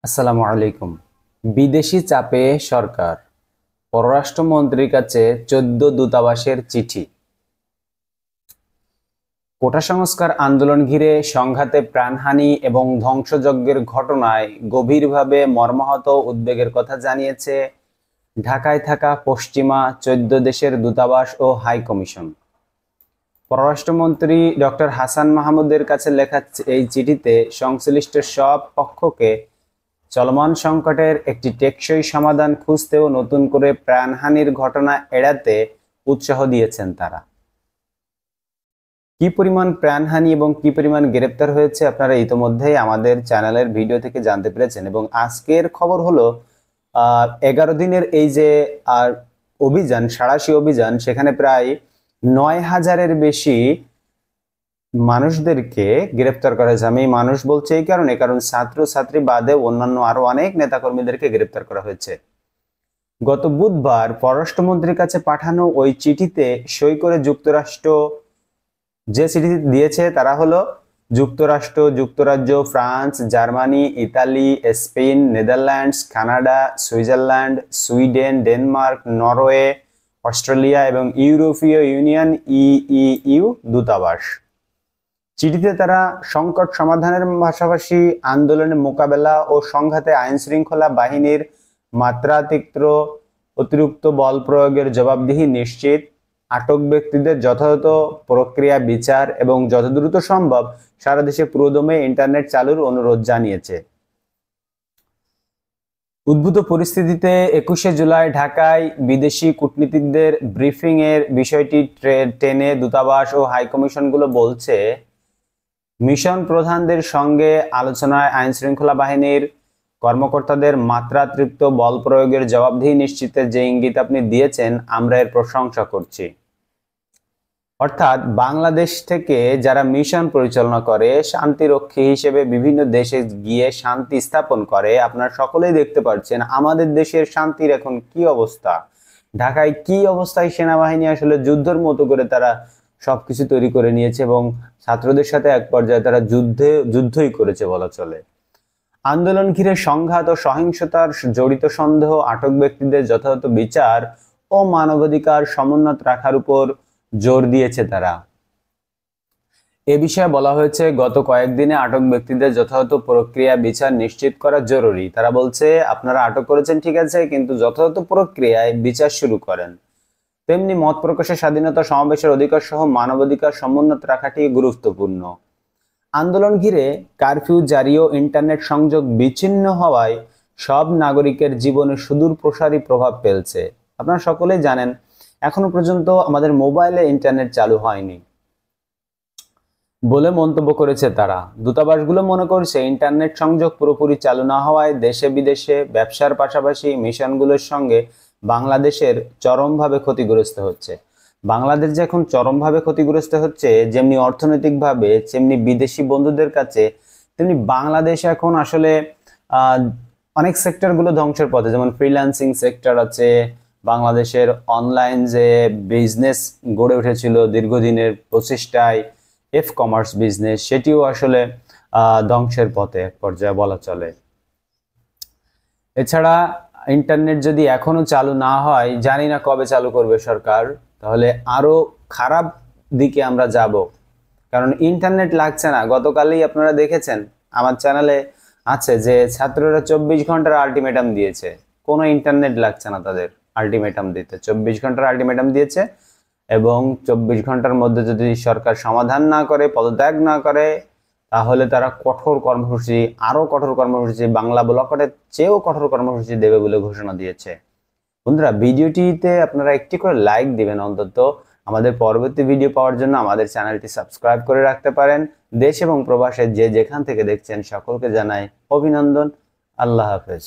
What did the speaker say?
আসসালামু আলাইকুম। বিদেশি চাপে সরকার, পররাষ্ট্রমন্ত্রীর কাছে 14 দূতাবাসের চিঠি। কোটা সংস্কার আন্দোলন ঘিরে সংঘাতে প্রাণহানি এবং ধ্বংসযজ্ঞের ঘটনায় গভীরভাবে মর্মাহত উদ্বেগের কথা জানিয়েছে ঢাকায় থাকা পশ্চিমা 14 দেশের দূতাবাস ও হাই কমিশন। পররাষ্ট্রমন্ত্রী ডক্টর হাসান মাহমুদের কাছে লেখা এই চিঠিতে সংশ্লিষ্ট সব পক্ষকে চলমান সংকটের একটি টেকসই সমাধান খুঁজতে ও নতুন করে প্রাণহানির ঘটনা এড়াতে উৎসাহ দিয়েছেন তারা। কি পরিমাণ প্রাণহানি এবং কি পরিমাণ গ্রেপ্তার হয়েছে আপনারা ইতোমধ্যেই আমাদের চ্যানেলের ভিডিও থেকে জানতে পেরেছেন। এবং আজকের খবর হলো 11 দিনের এই যে অভিযান, সাঁড়াশি অভিযান, সেখানে প্রায় 9,000-এর বেশি মানুষদেরকে গ্রেপ্তার করা হয়েছে। আমি মানুষ বলছি এই কারণ ছাত্রছাত্রী বাদে অন্যান্য আরো অনেক নেতাকর্মীদেরকে গ্রেপ্তার করা হয়েছে। গত বুধবার পররাষ্ট্রমন্ত্রীর কাছে পাঠানো ওই চিঠিতে সই করে যুক্তরাষ্ট্র যে চিঠি দিয়েছে তারা হলো যুক্তরাষ্ট্র, যুক্তরাজ্য, France, Germany, Italy, Spain, Netherlands, Canada, Switzerland, Sweden, Denmark, Norway, Australia এবং ইউরোপীয় ইউনিয়ন ইইউ দূতাবাস। চিঠিতে তারা সংকট সমাধানের পাশাপাশি আন্দোলনের মোকাবেলা ও সংঘাতে আইন শৃঙ্খলা বাহিনীর অতিরিক্ত বল প্রয়োগের জবাবদিহি নিশ্চিত, আটক ব্যক্তিদের যথাযথ প্রক্রিয়া বিচার এবং যত দ্রুত সম্ভব সারা দেশে পুরোদমে ইন্টারনেট চালুর অনুরোধ জানিয়েছে। উদ্ভূত পরিস্থিতিতে 21শে জুলাই ঢাকায় বিদেশি কূটনীতিকদের ব্রিফিং এর বিষয়টি টেনে দূতাবাস ও হাইকমিশনগুলো বলছে, মিশন প্রধানদের সঙ্গে আলোচনায় আইন শৃঙ্খলা বাহিনীর কর্মকর্তাদের মাত্রাতিরিক্ত বল প্রয়োগের জবাবদিহি নিশ্চিতের যে ইঙ্গিত আপনি দিয়েছেন, আমরা এর প্রশংসা করছি। অর্থাৎ বাংলাদেশ থেকে যারা মিশন পরিচালনা করে, শান্তিরক্ষী হিসেবে বিভিন্ন দেশে গিয়ে শান্তি স্থাপন করে, আপনারা সকলেই দেখতে পাচ্ছেন আমাদের দেশের শান্তির এখন কি অবস্থা, ঢাকায় কি অবস্থায় সেনাবাহিনী আসলে যুদ্ধের মতো করে তারা সবকিছু তৈরি করে নিয়েছে এবং ছাত্রদের সাথে এক পর্যায়ে তারা যুদ্ধই করেছে বলা চলে। আন্দোলন ঘিরে সংঘাত ও সহিংসতার জড়িত সন্দেহ, আটক ব্যক্তিদের যথাযথ বিচার ও মানবাধিকার সমুন্নত রাখার উপর জোর দিয়েছে তারা। এ বিষয়ে বলা হয়েছে, গত কয়েকদিনে আটক ব্যক্তিদের যথাযথ প্রক্রিয়া বিচার নিশ্চিত করা জরুরি। তারা বলছে, আপনারা আটক করেছেন ঠিক আছে, কিন্তু যথাযথ প্রক্রিয়ায় বিচার শুরু করেন। তেমনি মত প্রকাশের স্বাধীনতা, সমাবেশের অধিকার সহ মানবাধিকার সমুন্নত রাখাটি গুরুত্বপূর্ণ। আন্দোলন ঘিরে কারফিউ জারি ও ইন্টারনেট সংযোগ বিচ্ছিন্ন হওয়ায় সব নাগরিকের জীবনে সুদূর প্রসারী প্রভাব ফেলছে। আপনারা সকলেই জানেন এখনো পর্যন্ত আমাদের মোবাইলে ইন্টারনেট চালু হয়নি বলে মন্তব্য করেছে তারা। দূতাবাসগুলো মনে করছে ইন্টারনেট সংযোগ পুরোপুরি চালু না হওয়ায় দেশে বিদেশে ব্যবসার পাশাপাশি মিশনগুলোর সঙ্গে বাংলাদেশের চরমভাবে ক্ষতিগ্রস্ত হচ্ছে। বাংলাদেশ যে এখন চরমভাবে ক্ষতিগ্রস্ত হচ্ছে, যেমনি অর্থনৈতিকভাবে, তেমনি বিদেশি বন্ধুদের কাছে, তেমনি বাংলাদেশ এখন আসলে অনেক সেক্টরগুলো ধ্বংসের পথে। যেমন ফ্রিল্যান্সিং সেক্টর আছে, বাংলাদেশের অনলাইন যে বিজনেস গড়ে উঠেছিল দীর্ঘদিনের প্রচেষ্টায়, কমার্স বিজনেস, সেটিও আসলে ধ্বংসের পথে এক পর্যায়ে বলা চলে। এছাড়া ইন্টারনেট যদি এখনো চালু না হয়, জানি না কবে চালু করবে সরকার, তাহলে আরো খারাপ দিকে আমরা যাব। কারণ ইন্টারনেট লাগছে না। গতকালই আপনারা দেখেছেন আমার চ্যানেলে আছে যে ছাত্ররা 24 ঘন্টার আলটিমেটাম দিয়েছে, কোনো ইন্টারনেট লাগছে না তাদের আলটিমেটাম দিতে। 24 ঘন্টার আলটিমেটাম দিয়েছে এবং 24 ঘন্টার মধ্যে যদি সরকার সমাধান না করে, পদত্যাগ না করে, তাহলে তারা কঠোর কর্মসূচি, আরো কঠোর কর্মসূচি, বাংলা ব্লকের চেয়েও কঠোর কর্মসূচি দেবে বলে ঘোষণা দিয়েছে। বন্ধুরা, ভিডিওটিতে আপনারা একটি করে লাইক দিবেন অন্তত। আমাদের পরবর্তী ভিডিও পাওয়ার জন্য আমাদের চ্যানেলটি সাবস্ক্রাইব করে রাখতে পারেন। দেশ এবং প্রবাসে যে যেখান থেকে দেখছেন সকলকে জানাই অভিনন্দন। আল্লাহ হাফেজ।